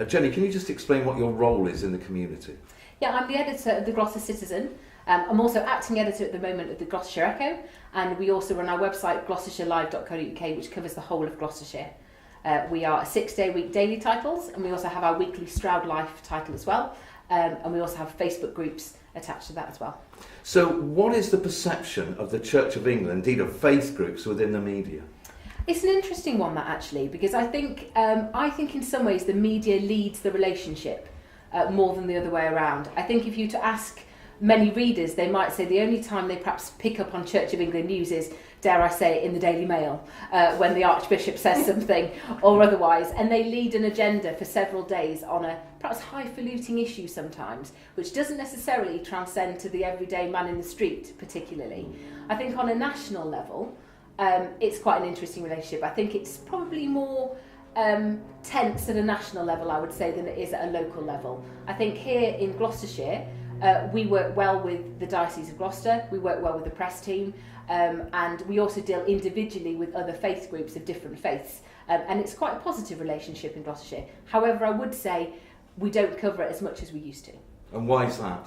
Jenny, can you just explain what your role is in the community? Yeah, I'm the editor of the Gloucester Citizen. I'm also acting editor at the moment of the Gloucestershire Echo, and we also run our website gloucestershireLive.co.uk, which covers the whole of Gloucestershire. We are a 6-day-week daily titles, and we also have our weekly Stroud Life title as well, and we also have Facebook groups attached to that as well. So what is the perception of the Church of England, indeed of faith groups within the media? It's an interesting one, that, actually, because I think in some ways the media leads the relationship more than the other way around. I think if you were to ask many readers, they might say the only time they perhaps pick up on Church of England news is, dare I say, in the Daily Mail, when the Archbishop says something or otherwise, and they lead an agenda for several days on a perhaps highfalutin issue sometimes, which doesn't necessarily transcend to the everyday man in the street particularly. I think on a national level, it's quite an interesting relationship. I think it's probably more tense at a national level, I would say, than it is at a local level. I think here in Gloucestershire, we work well with the Diocese of Gloucester, we work well with the press team, and we also deal individually with other faith groups of different faiths. And it's quite a positive relationship in Gloucestershire. However, I would say we don't cover it as much as we used to. And why is that?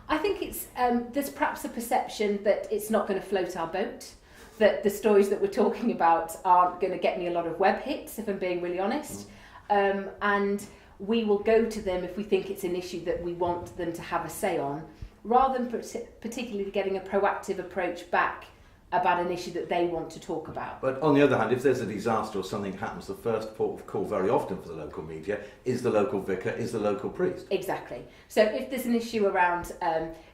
I think it's there's perhaps a perception that it's not going to float our boat, that the stories that we're talking about aren't going to get me a lot of web hits, if I'm being really honest. And we will go to them if we think it's an issue that we want them to have a say on, rather than particularly getting a proactive approach back about an issue that they want to talk about. But on the other hand, if there's a disaster or something happens, the first port of call very often for the local media is the local vicar, is the local priest. Exactly. So if there's an issue around,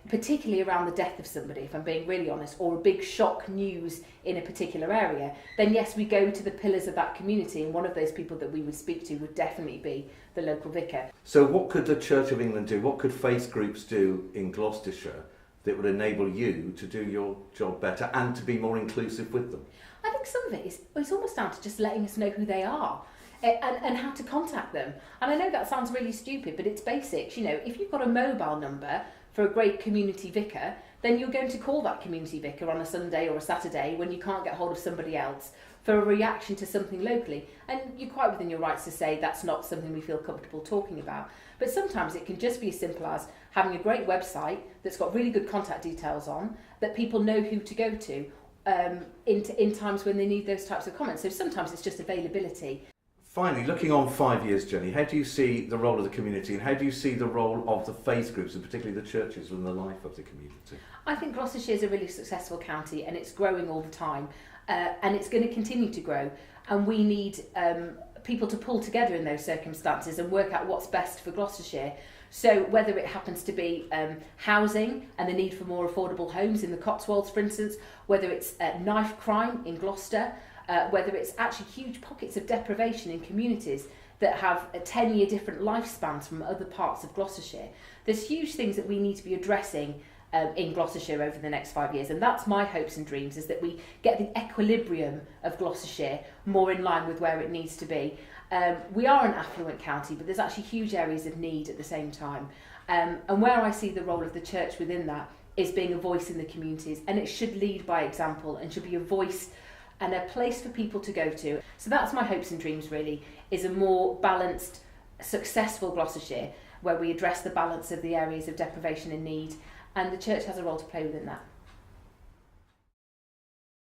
particularly around the death of somebody, if I'm being really honest, or a big shock news in a particular area, then yes, we go to the pillars of that community, and one of those people that we would speak to would definitely be the local vicar. So what could the Church of England do? What could faith groups do in Gloucestershire that would enable you to do your job better and to be more inclusive with them? I think some of it is it's almost down to just letting us know who they are and how to contact them. And I know that sounds really stupid, but it's basics. You know, if you've got a mobile number for a great community vicar, then you're going to call that community vicar on a Sunday or a Saturday when you can't get hold of somebody else for a reaction to something locally. And you're quite within your rights to say that's not something we feel comfortable talking about. But sometimes it can just be as simple as having a great website that's got really good contact details on, that people know who to go to in times when they need those types of comments. So sometimes it's just availability. Finally, looking on 5 years, Jenny, how do you see the role of the community and how do you see the role of the faith groups and particularly the churches in the life of the community? I think Gloucestershire is a really successful county and it's growing all the time and it's going to continue to grow, and we need people to pull together in those circumstances and work out what's best for Gloucestershire. So whether it happens to be housing and the need for more affordable homes in the Cotswolds, for instance, whether it's knife crime in Gloucester, whether it's actually huge pockets of deprivation in communities that have a 10-year different lifespans from other parts of Gloucestershire. There's huge things that we need to be addressing in Gloucestershire over the next 5 years, and that's my hopes and dreams, is that we get the equilibrium of Gloucestershire more in line with where it needs to be. We are an affluent county, but there's actually huge areas of need at the same time. And where I see the role of the church within that is being a voice in the communities, and it should lead by example and should be a voice and a place for people to go to. So that's my hopes and dreams, really, is a more balanced, successful Gloucestershire where we address the balance of the areas of deprivation and need, and the church has a role to play within that.